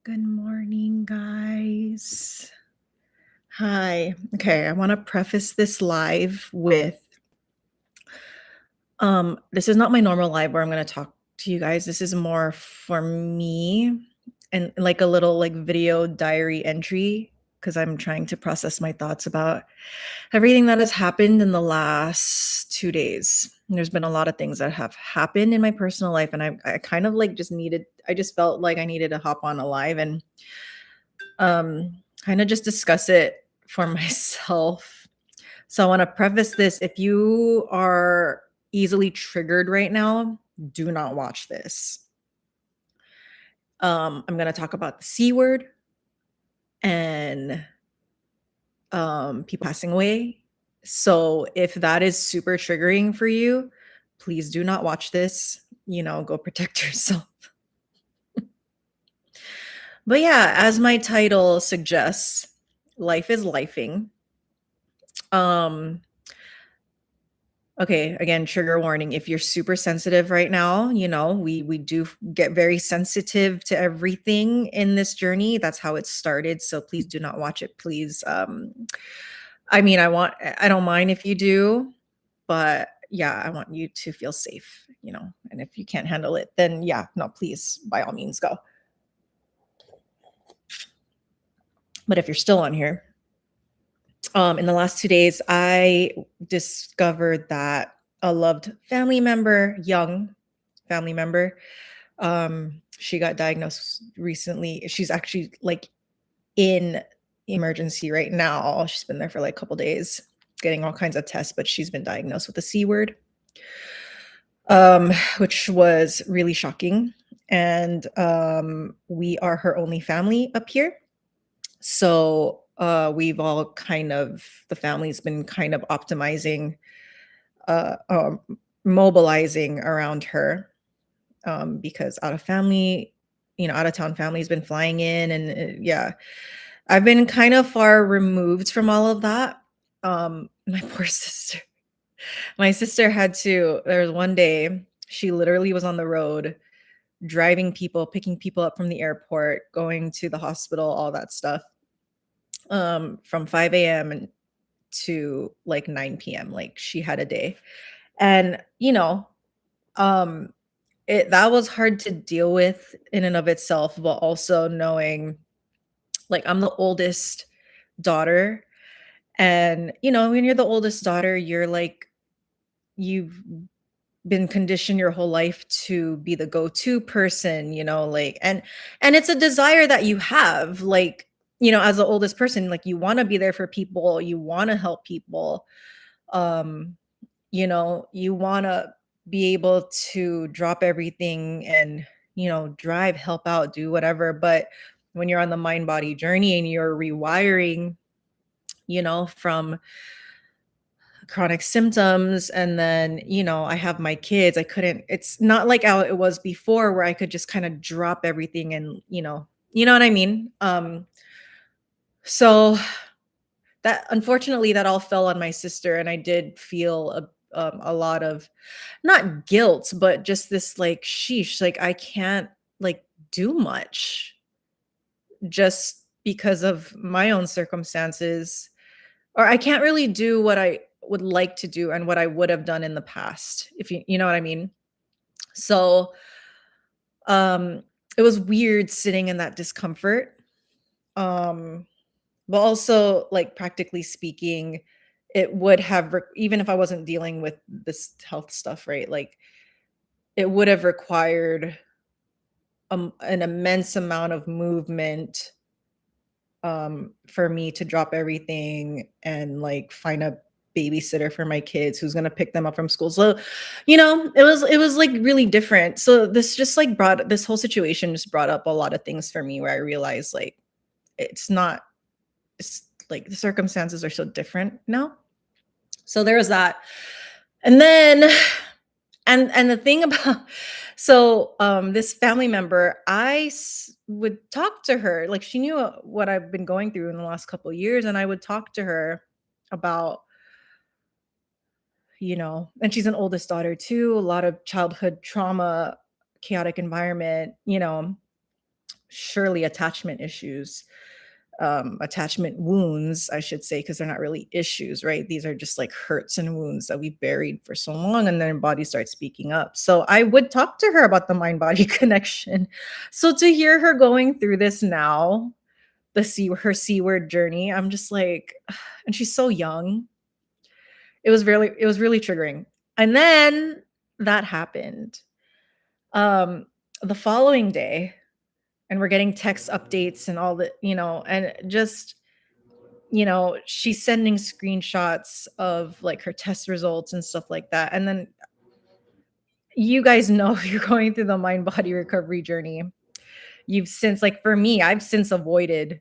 Good morning, guys. Hi. Okay, I want to preface this live with this is not my normal live where I'm going to talk to you guys. This is more for me and like a little like video diary entry because I'm trying to process my thoughts about everything that has happened in the last 2 days. There's been a lot of things that have happened in my personal life and I kind of like I just felt like I needed to hop on a live and kind of just discuss it for myself. So I want to preface this. If you are easily triggered right now, do not watch this. I'm going to talk about the C word and people passing away. So if that is super triggering for you, please do not watch this. Go protect yourself. But yeah, as my title suggests, life is lifing. Um, Okay, again, trigger warning. If you're super sensitive right now, we do get very sensitive to everything in this journey. That's how it started. So please do not watch it, please. I mean, I don't mind if you do, but yeah, I want you to feel safe. And if you can't handle it, then yeah, no, please, by all means, go. But if you're still on here, in the last 2 days, I discovered that a loved family member, young family member, she got diagnosed recently. She's actually like in emergency right now. She's been there for like a couple days getting all kinds of tests, but she's been diagnosed with the C word, which was really shocking. And we are her only family up here. So we've all the family's been kind of optimizing, uh, um, mobilizing around her, because out of town family's been flying in. And yeah, I've been kind of far removed from all of that. My poor sister. My sister there was one day she literally was on the road driving people, picking people up from the airport, going to the hospital, all that stuff, from 5 a.m. to like 9 p.m. Like she had a day. And, um, that was hard to deal with in and of itself, but also knowing like I'm the oldest daughter. And, when you're the oldest daughter, you've been conditioned your whole life to be the go-to person, like, and it's a desire that you have, like, as the oldest person, like you want to be there for people, you want to help people, um, you want to be able to drop everything and, drive, help out, do whatever. But when you're on the mind body journey and you're rewiring, from chronic symptoms, and then I have my kids, it's not like how it was before where I could just kind of drop everything and you know what I mean. So that, unfortunately, that all fell on my sister, and I did feel a lot of, not guilt, but just this like, sheesh, like I can't like do much just because of my own circumstances, or I can't really do what I would like to do and what I would have done in the past, if you know what I mean. So um it was weird sitting in that discomfort. Um but also, like, practically speaking, it would have even if I wasn't dealing with this health stuff, right? Like, it would have required an immense amount of movement, for me to drop everything and like find a babysitter for my kids who's going to pick them up from school. So, it was like really different. So this whole situation just brought up a lot of things for me where I realized like it's not it's like the circumstances are so different now. So there was that. And then and the thing about this family member, would talk to her, like she knew what I've been going through in the last couple of years, and I would talk to her about, and she's an oldest daughter too, a lot of childhood trauma, chaotic environment, surely attachment issues, attachment wounds, I should say, because they're not really issues, right? These are just like hurts and wounds that we buried for so long, and then body starts speaking up. So I would talk to her about the mind body connection. So to hear her going through this now, her C word journey, I'm just like, and she's so young. It was really triggering. And then that happened. Um, the following day, and we're getting text updates and all the, and just, she's sending screenshots of like her test results and stuff like that. And then you guys know, if you're going through the mind body recovery journey, you've since, like for me, I've since avoided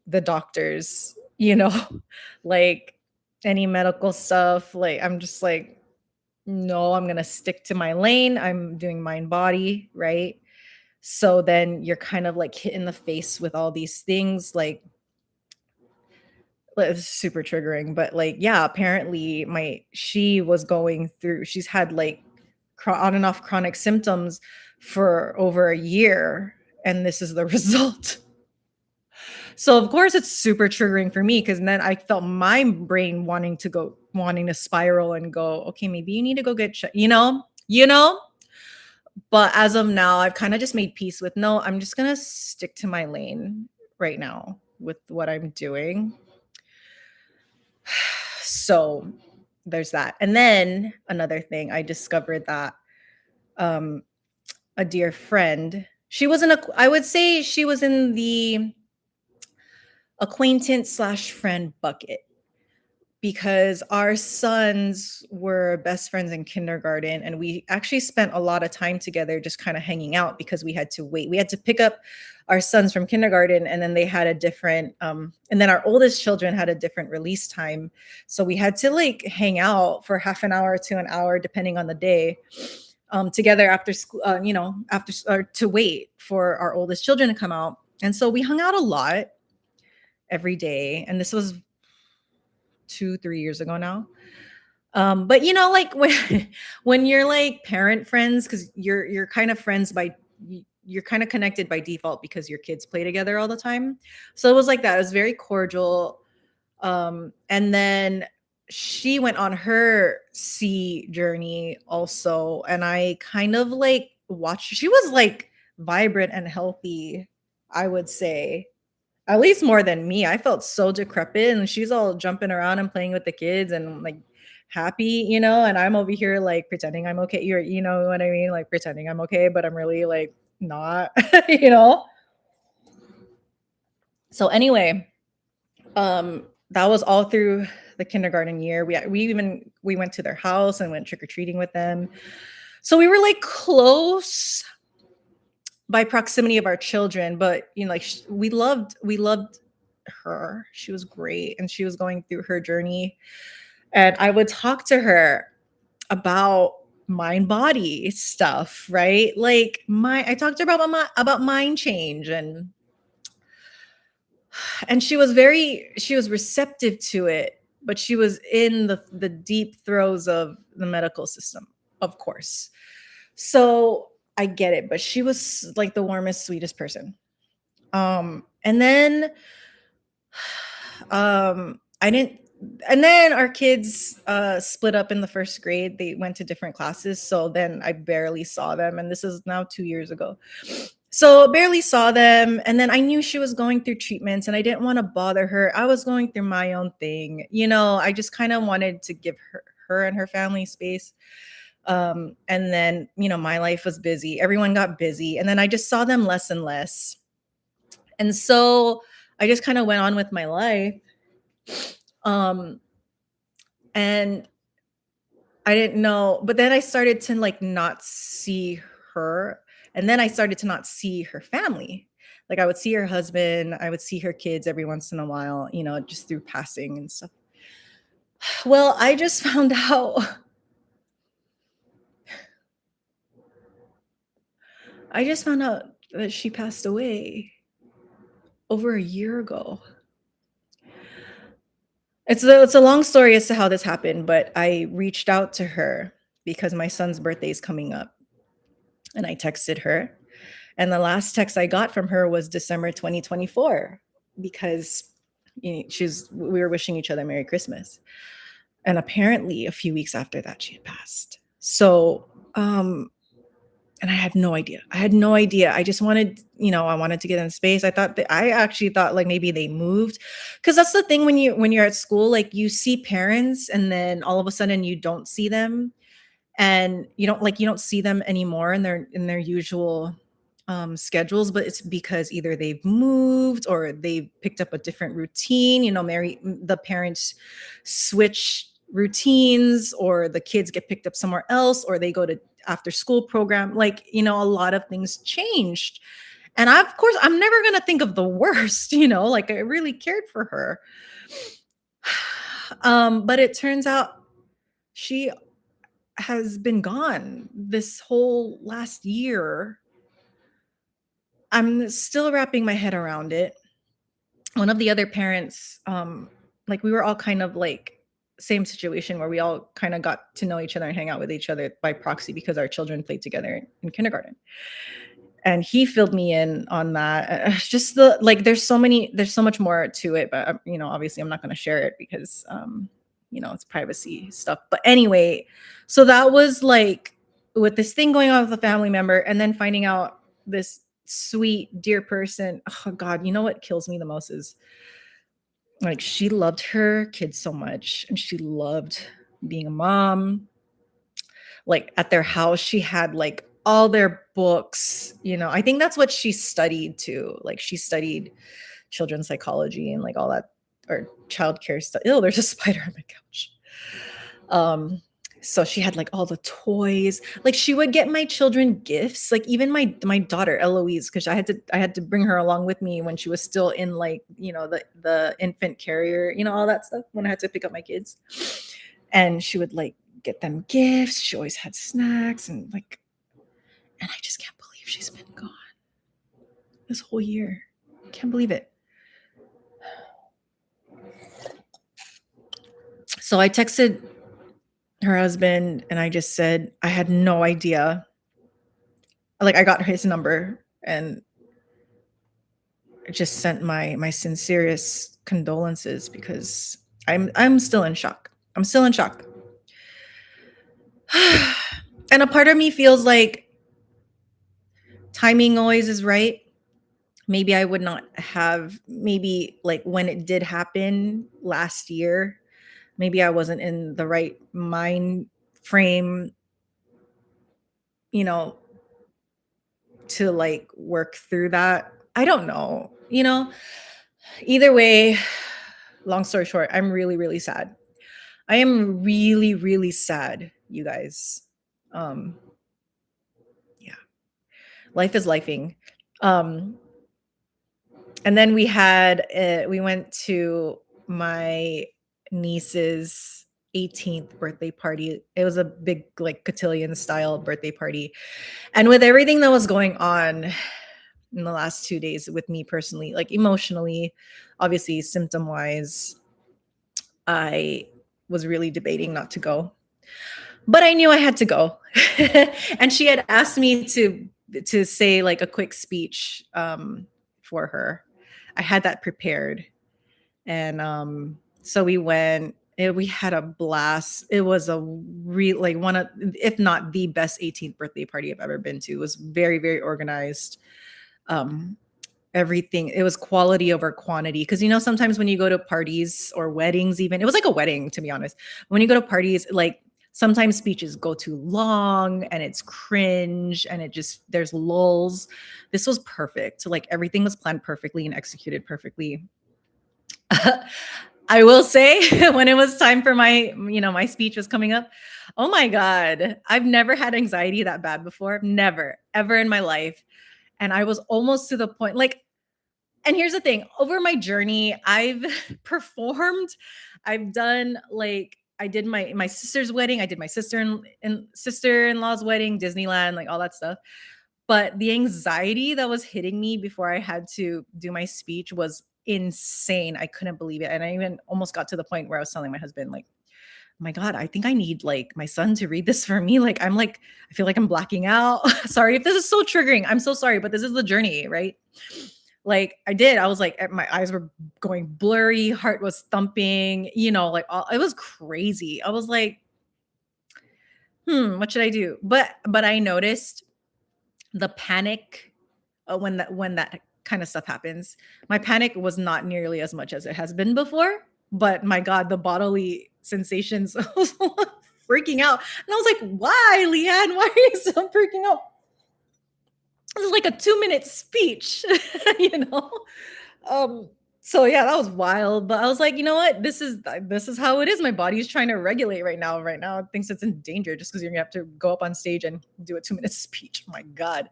the doctors, like any medical stuff. Like I'm just like, no, I'm going to stick to my lane. I'm doing mind body, right? So then you're kind of like hit in the face with all these things, it's super triggering, but like, yeah, apparently she's had like on and off chronic symptoms for over a year, and this is the result. So of course it's super triggering for me, because then I felt my brain wanting to spiral and go, okay, maybe you need to go get checked, But as of now, I've kind of just made peace with, no, I'm just gonna stick to my lane right now with what I'm doing. So there's that. And then another thing, I discovered that um a dear friend, I would say she was in the acquaintance slash friend bucket, because our sons were best friends in kindergarten, and we actually spent a lot of time together just kind of hanging out, because we had to wait. We had to pick up our sons from kindergarten, and then they had a different and then our oldest children had a different release time. So we had to like hang out for half an hour to an hour depending on the day, together after school, after or to wait for our oldest children to come out. And so we hung out a lot every day, and this was 2-3 years ago now. But like when you're like parent friends, because you're kind of friends you're kind of connected by default because your kids play together all the time. So it was like that. It was very cordial. And then she went on her C journey also, and I kind of like watched. She was like vibrant and healthy, I would say, at least more than me. I felt so decrepit, and she's all jumping around and playing with the kids and like happy, and I'm over here like pretending I'm okay. You know what I mean? Like pretending I'm okay, but I'm really like not, you know? So anyway, that was all through the kindergarten year. We went to their house and went trick-or-treating with them. So we were like close by proximity of our children, but like we loved her. She was great, and she was going through her journey, and I would talk to her about mind body stuff, right? Like I talked to her about mind change, and she was receptive to it, but she was in the deep throes of the medical system, of course. So I get it, but she was like the warmest, sweetest person. And then I didn't and then our kids split up in the first grade. They went to different classes, so then I barely saw them, and this is now 2 years ago. So barely saw them, and then I knew she was going through treatments, and I didn't want to bother her. I was going through my own thing, I just kind of wanted to give her and her family space. And then my life was busy, everyone got busy, and then I just saw them less and less. And so I just kind of went on with my life. um and I didn't know, but then I started to like not see her, and then I started to not see her family. Like I would see her husband, I would see her kids every once in a while, just through passing and stuff. Well, I just found out that she passed away over a year ago. It's a long story as to how this happened, but I reached out to her because my son's birthday is coming up, and I texted her, And the last text I got from her was December 2024 because we were wishing each other Merry Christmas. And apparently a few weeks after that she had passed. So, and I had no idea. I had no idea. I just wanted, I wanted to get in space. I actually thought like maybe they moved, because that's the thing when you're at school, like you see parents and then all of a sudden you don't see them, and you don't see them anymore in their usual schedules, but it's because either they've moved or they've picked up a different routine. The parents switch routines, or the kids get picked up somewhere else, or they go to after school program. Like, a lot of things changed. And of course, I'm never going to think of the worst, like I really cared for her. But it turns out she has been gone this whole last year. I'm still wrapping my head around it. One of the other parents, like we were all kind of like same situation where we all kind of got to know each other and hang out with each other by proxy because our children played together in kindergarten. And he filled me in on that. Just there's so much more to it, but obviously I'm not going to share it because, it's privacy stuff. But anyway, so that was like with this thing going on with a family member, and then finding out this sweet, dear person. Oh God, you know what kills me the most is like she loved her kids so much, and she loved being a mom. Like at their house, she had like all their books. I think that's what she studied too. Like she studied children's psychology and like all that, or childcare stuff. Oh, there's a spider on my couch. So she had like all the toys. Like she would get my children gifts, like even my daughter Eloise, because I had to bring her along with me when she was still in like the infant carrier, all that stuff, when I had to pick up my kids. And she would like get them gifts. She always had snacks, and I just can't believe she's been gone this whole year. Can't believe it. So I texted her husband and I just said I had no idea. Like I got his number and I just sent my sincerest condolences, because I'm still in shock. I'm still in shock. And a part of me feels like timing always is right. Maybe I would not have, maybe like when it did happen last year, maybe I wasn't in the right mind frame, you know, to like work through that. I don't know, Either way, long story short, I'm really, really sad. I am really, really sad, you guys. Um, yeah, life is lifing. Um, and then we went to my niece's 18th birthday party. It was a big like cotillion style birthday party. And with everything that was going on in the last 2 days with me personally, like emotionally, obviously symptom wise, I was really debating not to go, but I knew I had to go. And she had asked me to say like a quick speech for her. I had that prepared, and so we went. We had a blast. It was a real like one of, if not the best 18th birthday party I've ever been to. It was very, very organized. Um, Everything, it was quality over quantity, because sometimes when you go to parties or weddings, even it was like a wedding, to be honest. When you go to parties, like sometimes speeches go too long and it's cringe and there's lulls. This was perfect. Like everything was planned perfectly and executed perfectly. I will say, when it was time for my speech was coming up, oh my God, I've never had anxiety that bad before. Never, ever in my life. And I was almost to the point, like, and here's the thing, over my journey, I've performed. I've done like, I did my sister's wedding. I did my sister-in-law's wedding, Disneyland, like all that stuff. But the anxiety that was hitting me before I had to do my speech was insane. I couldn't believe it. And I even almost got to the point where I was telling my husband, like, my God, I think I need like my son to read this for me. Like, I feel like I'm blacking out. Sorry if this is so triggering. I'm so sorry, but this is the journey, right? Like I did. I was like, my eyes were going blurry, heart was thumping, like it was crazy. I was like, what should I do? But I noticed the panic when that kind of stuff happens. My panic was not nearly as much as it has been before, but my God, the bodily sensations, I was freaking out. And I was like, why, Leanne? Why are you so freaking out? This is like a 2-minute speech, you know? Um, so yeah, that was wild. But I was like, you know what? This is how it is. My body's trying to regulate right now. Right now, it thinks it's in danger just because you're gonna have to go up on stage and do a 2-minute speech. Oh my God.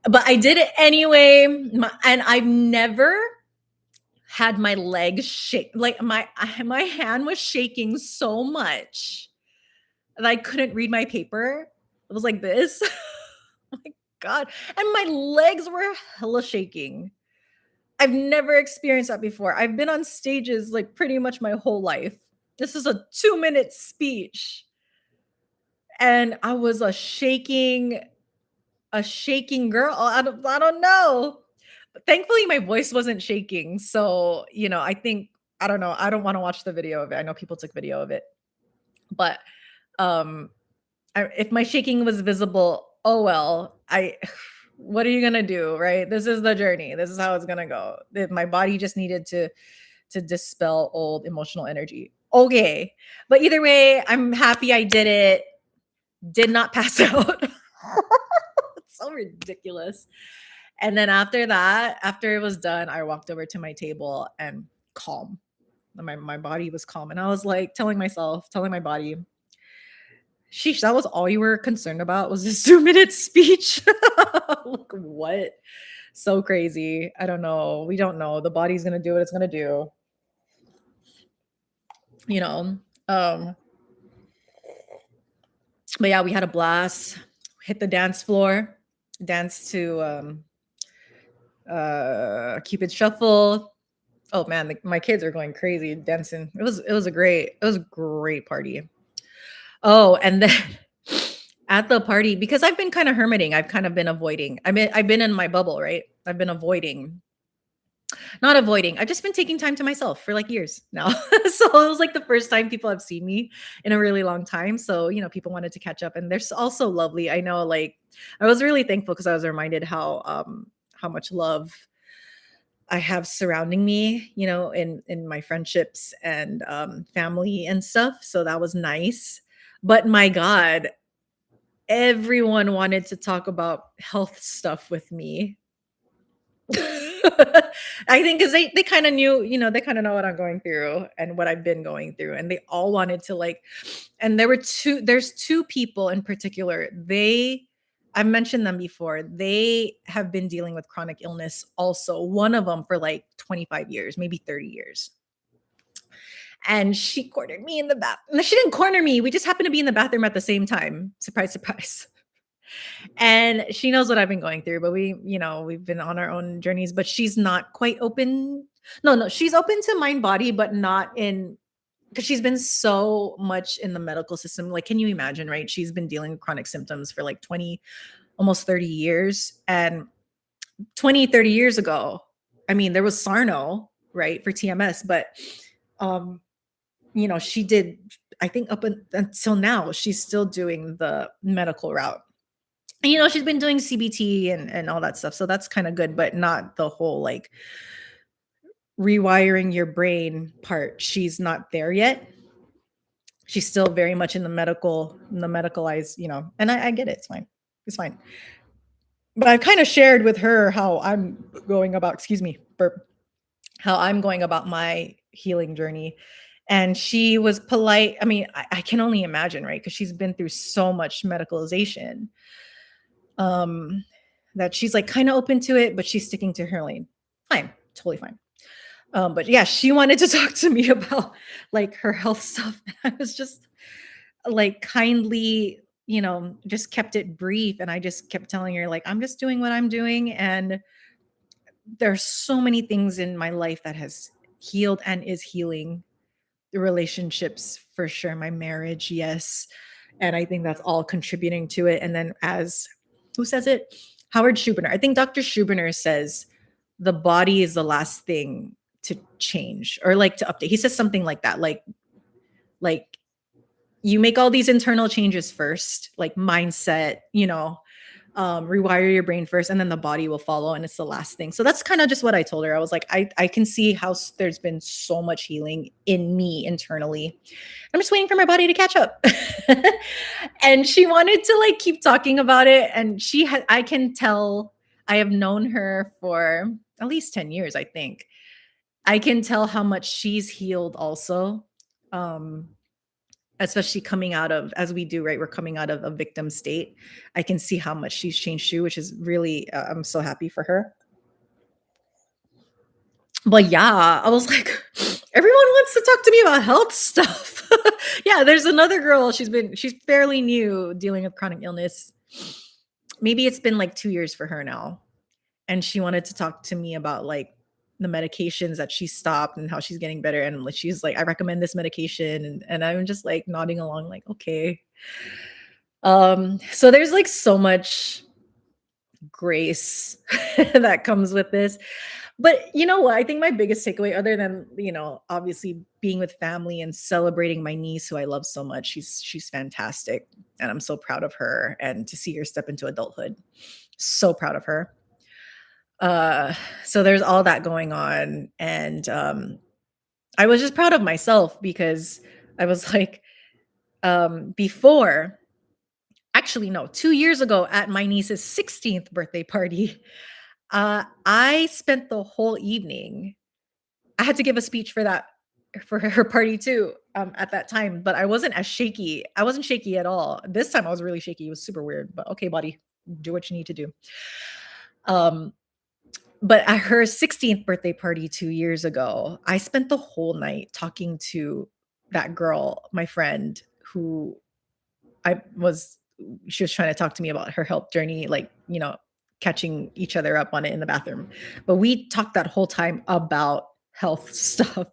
But I did it anyway. And I've never had my legs shake. Like my hand was shaking so much that I couldn't read my paper. It was like this. Oh my God. And my legs were hella shaking. I've never experienced that before. I've been on stages like pretty much my whole life. This is a 2-minute speech. And I was a shaking girl. I don't know. But thankfully my voice wasn't shaking. So, I think I don't know. I don't want to watch the video of it. I know people took video of it. But um if my shaking was visible, oh well. I what are you gonna do, right? This is the journey. This is how it's gonna go. My body just needed to dispel old emotional energy. Okay. But either way, I'm happy I did it. Did not pass out. It's so ridiculous. And then after that, after it was done, I walked over to my table and calm. My body was calm. And I was like telling my body, sheesh, that was all you were concerned about was this 2-minute speech. Like, what? So crazy. I don't know. We don't know. The body's gonna do what it's gonna do. You know. Um, but yeah, we had a blast. Hit the dance floor, dance to Cupid Shuffle. Oh man, my kids are going crazy dancing. It was a great party. Oh, and then at the party, because I've been kind of hermiting, I've kind of been avoiding. I've been in my bubble, right? I've been avoiding, not avoiding. I've just been taking time to myself for like years now. So it was like the first time people have seen me in a really long time. So, people wanted to catch up and they're also lovely. I know, like, I was really thankful because I was reminded how much love I have surrounding me, in my friendships and family and stuff. So that was nice. But my God, everyone wanted to talk about health stuff with me. I think because they kind of knew, they kind of know what I'm going through and what I've been going through. And they all wanted to like, and there's two people in particular. I've mentioned them before. They have been dealing with chronic illness also. One of them for like 25 years, maybe 30 years. And she cornered me in the bathroom. She didn't corner me. We just happened to be in the bathroom at the same time. Surprise, surprise. And she knows what I've been going through, but we've been on our own journeys, but she's not quite open. No, no, she's open to mind body, but not in because she's been so much in the medical system. Like, can you imagine, right? She's been dealing with chronic symptoms for like 20, almost 30 years. And 20, 30 years ago, I mean, there was Sarno, right, for TMS, but um, she did, I think until now, she's still doing the medical route. And, she's been doing CBT and all that stuff. So that's kind of good, but not the whole like rewiring your brain part. She's not there yet. She's still very much in the medicalized, and I get it. It's fine. It's fine. But I've kind of shared with her how I'm going about, excuse me, burp, how I'm going about my healing journey. And she was polite. I mean, I can only imagine, right? Because she's been through so much medicalization. Um, that she's like kind of open to it, but she's sticking to her lane. Fine, totally fine. But yeah, she wanted to talk to me about like her health stuff. And I was just like kindly, just kept it brief. And I just kept telling her, like, I'm just doing what I'm doing. And there's so many things in my life that has healed and is healing relationships for sure, my marriage, yes. And I think that's all contributing to it. And then as who says it? Howard Schubiner. I think Dr. Schubiner says the body is the last thing to change or like to update. He says something like that. Like you make all these internal changes first, like mindset, rewire your brain first, and then the body will follow, and it's the last thing. So that's kind of just what I told her. I was like, I can see how there's been so much healing in me internally. I'm just waiting for my body to catch up. And she wanted to like keep talking about it, and I can tell, I have known her for at least 10 years, I think. I can tell how much she's healed also. Um, Especially coming out of, as we do, right? We're coming out of a victim state. I can see how much she's changed too, which is really, I'm so happy for her. But yeah, I was like, everyone wants to talk to me about health stuff. Yeah, there's another girl. She's fairly new dealing with chronic illness. Maybe it's been like 2 years for her now. And she wanted to talk to me about like the medications that she stopped and how she's getting better. And like, she's like, I recommend this medication. And I'm just like nodding along, like, okay. So there's like so much grace that comes with this. But you know what? I think my biggest takeaway, other than, obviously being with family and celebrating my niece who I love so much, she's fantastic. And I'm so proud of her, and to see her step into adulthood. So proud of her. So there's all that going on. And I was just proud of myself because I was like, before, actually, no, 2 years ago at my niece's 16th birthday party, I spent the whole evening. I had to give a speech for that, for her party too, at that time, but I wasn't as shaky. I wasn't shaky at all. This time I was really shaky. It was super weird, but okay, buddy, do what you need to do. Um, but at her 16th birthday party 2 years ago, I spent the whole night talking to that girl, my friend, who I was she was trying to talk to me about her health journey, like, catching each other up on it in the bathroom. But we talked that whole time about health stuff.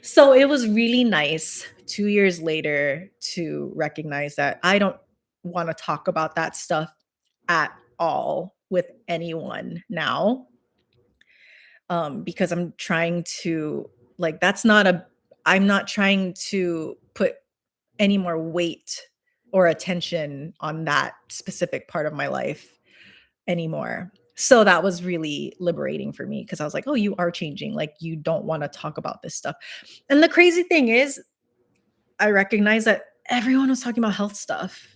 So it was really nice 2 years later to recognize that I don't want to talk about that stuff at all with anyone now. Because I'm trying to, like, I'm not trying to put any more weight or attention on that specific part of my life anymore. So that was really liberating for me because I was like, oh, you are changing. Like, you don't want to talk about this stuff. And the crazy thing is, I recognize that everyone was talking about health stuff.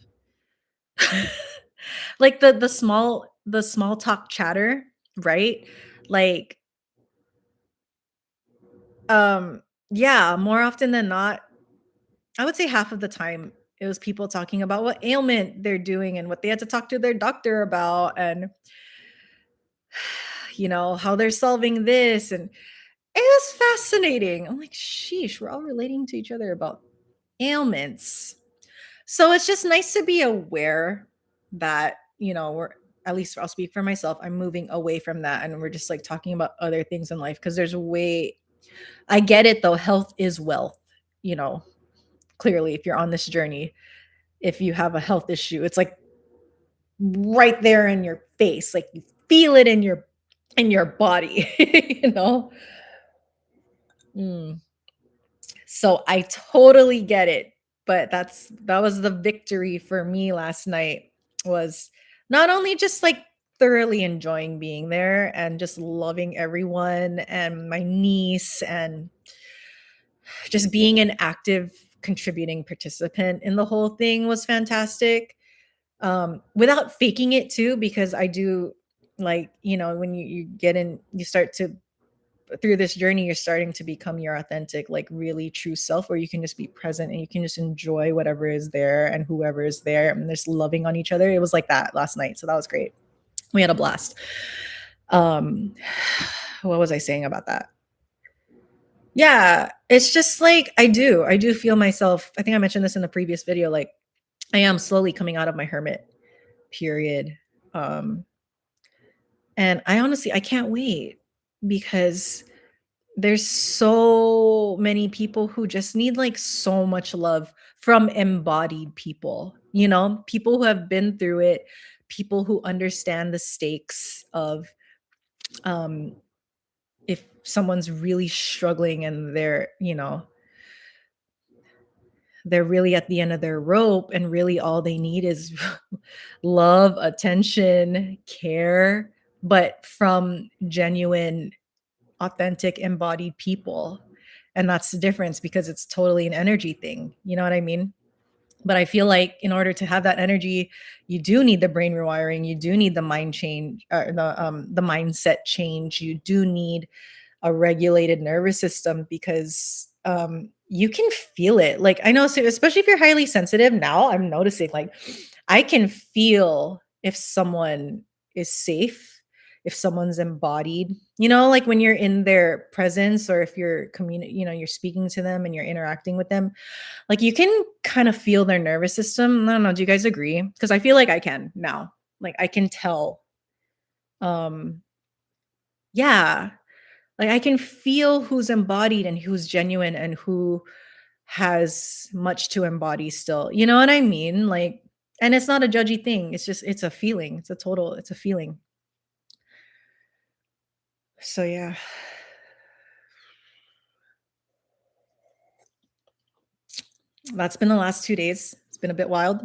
Like the small talk chatter, right? Like, yeah, more often than not, I would say half of the time it was people talking about what ailment they're doing and what they had to talk to their doctor about, and how they're solving this. And it was fascinating. I'm like, sheesh, we're all relating to each other about ailments. So it's just nice to be aware that, we're, at least I'll speak for myself, I'm moving away from that, and we're just like talking about other things in life, because I get it though, health is wealth, you know clearly, if you're on this journey, if you have a health issue, it's like right there in your face, like you feel it in your body. you know Mm. So I totally get it, but that was the victory for me last night, was not only just like thoroughly enjoying being there and just loving everyone and my niece, and just being an active contributing participant in the whole thing was fantastic, without faking it too, because I do, like, when you get in, you start to, through this journey, you're starting to become your authentic, like really true self, where you can just be present and you can just enjoy whatever is there and whoever is there, and just loving on each other. It was like that last night, so that was great. We had a blast. um what was I saying about that? Yeah, it's just like, I do feel myself, I think I mentioned this in the previous video, like, I am slowly coming out of my hermit period. um and I honestly, I can't wait, because there's so many people who just need like so much love from embodied people, people who have been through it, people who understand the stakes of um if someone's really struggling and they're really at the end of their rope and really all they need is love, attention, care, but from genuine, authentic, embodied people. And that's the difference because it's totally an energy thing. You know what I mean? But I feel like in order to have that energy, you do need the brain rewiring, you do need the mind change, the mindset change, you do need a regulated nervous system because you can feel it. Like I know, so especially if you're highly sensitive, now I'm noticing like I can feel if someone is safe, if someone's embodied, like when you're in their presence or if you're you're speaking to them and you're interacting with them, like you can kind of feel their nervous system. I don't know. Do you guys agree? Because I feel like I can now. Like I can tell. Um, yeah, like, I can feel who's embodied and who's genuine and who has much to embody still. You know what I mean? Like, and it's not a judgy thing. It's a feeling. It's a feeling. So yeah. That's been the last 2 days. It's been a bit wild.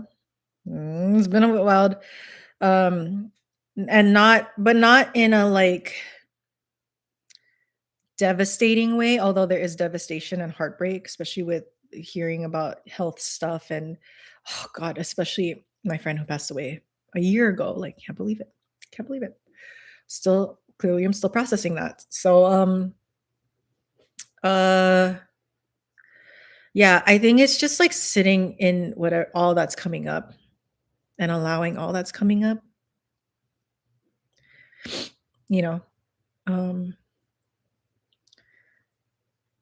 It's been a bit wild. Um and not in a like devastating way, although there is devastation and heartbreak, especially with hearing about health stuff and oh god, especially my friend who passed away a year ago. Like, can't believe it. Can't believe it. Still clearly I'm still processing that. So uh yeah, I think it's just like sitting in all that's coming up and allowing all that's coming up, you know. Um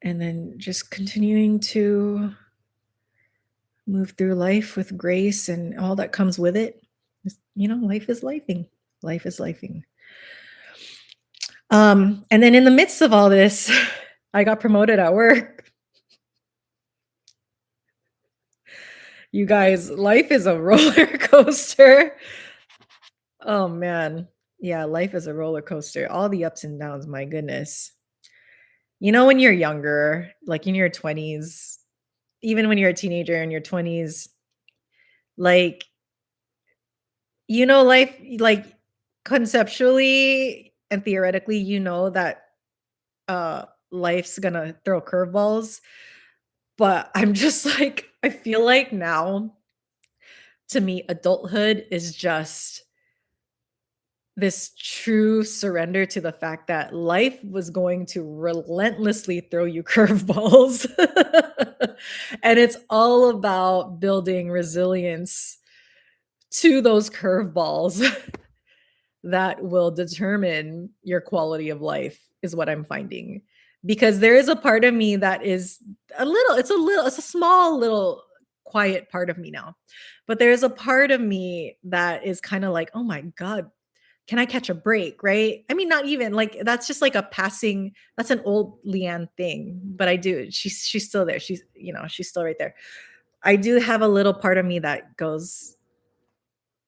and then just continuing to move through life with grace and all that comes with it. Life is lifing. Life is lifing. And then in the midst of all this, I got promoted at work. You guys, life is a roller coaster. Oh man. Yeah, life is a roller coaster. All the ups and downs, my goodness. When you're younger, like in your 20s, even when you're a teenager in your 20s, like life, like conceptually and theoretically, that life's gonna throw curveballs. But I'm just like, I feel like now, to me, adulthood is just this true surrender to the fact that life was going to relentlessly throw you curveballs. And it's all about building resilience to those curveballs that will determine your quality of life, is what I'm finding. Because there is a part of me that is it's a small little quiet part of me now. But there's a part of me that is kind of like, oh my God, can I catch a break? Right. I mean, not even like that's just like a passing, that's an old Leanne thing. But I do, she's still there. She's still right there. I do have a little part of me that goes,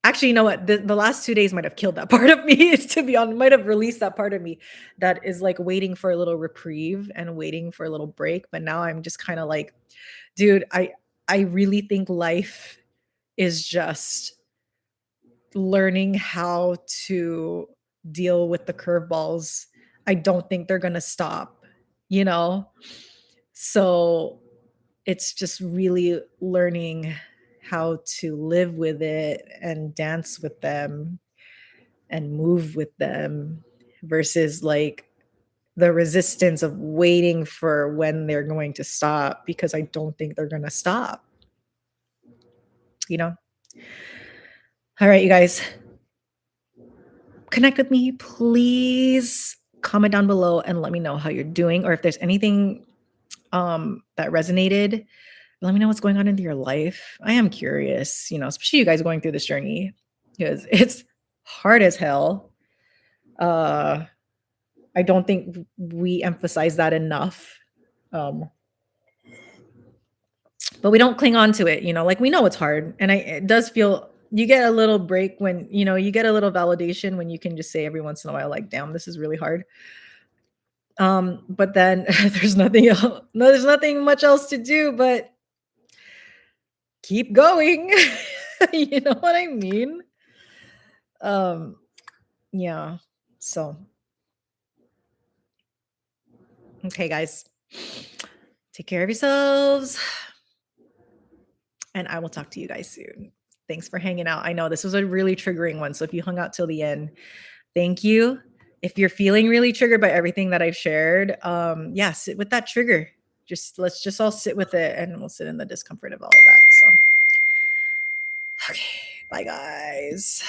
actually, you know what? The last 2 days might have killed that part of me, to be honest, might have released that part of me that is like waiting for a little reprieve and waiting for a little break. But now I'm just kind of like, dude, I really think life is just learning how to deal with the curveballs. I don't think they're gonna stop, you know? So it's just really learning how to live with it and dance with them and move with them versus like the resistance of waiting for when they're going to stop, because I don't think they're going to stop, you know? All right, you guys, connect with me, please. Comment down below and let me know how you're doing, or if there's anything that resonated. Let me know what's going on into your life. I am curious, especially you guys going through this journey because it's hard as hell. Uh I don't think we emphasize that enough. Um, but we don't cling on to it, like we know it's hard. And it does feel you get a little break when, you get a little validation when you can just say every once in a while, like, damn, this is really hard. But then there's nothing else, no, there's nothing much else to do but keep going. You know what I mean? Um, yeah. So, okay, guys, take care of yourselves, and I will talk to you guys soon. Thanks for hanging out. I know this was a really triggering one. So if you hung out till the end, thank you. If you're feeling really triggered by everything that I've shared, yeah, sit with that trigger. Let's just all sit with it and we'll sit in the discomfort of all of that. So, okay, bye guys.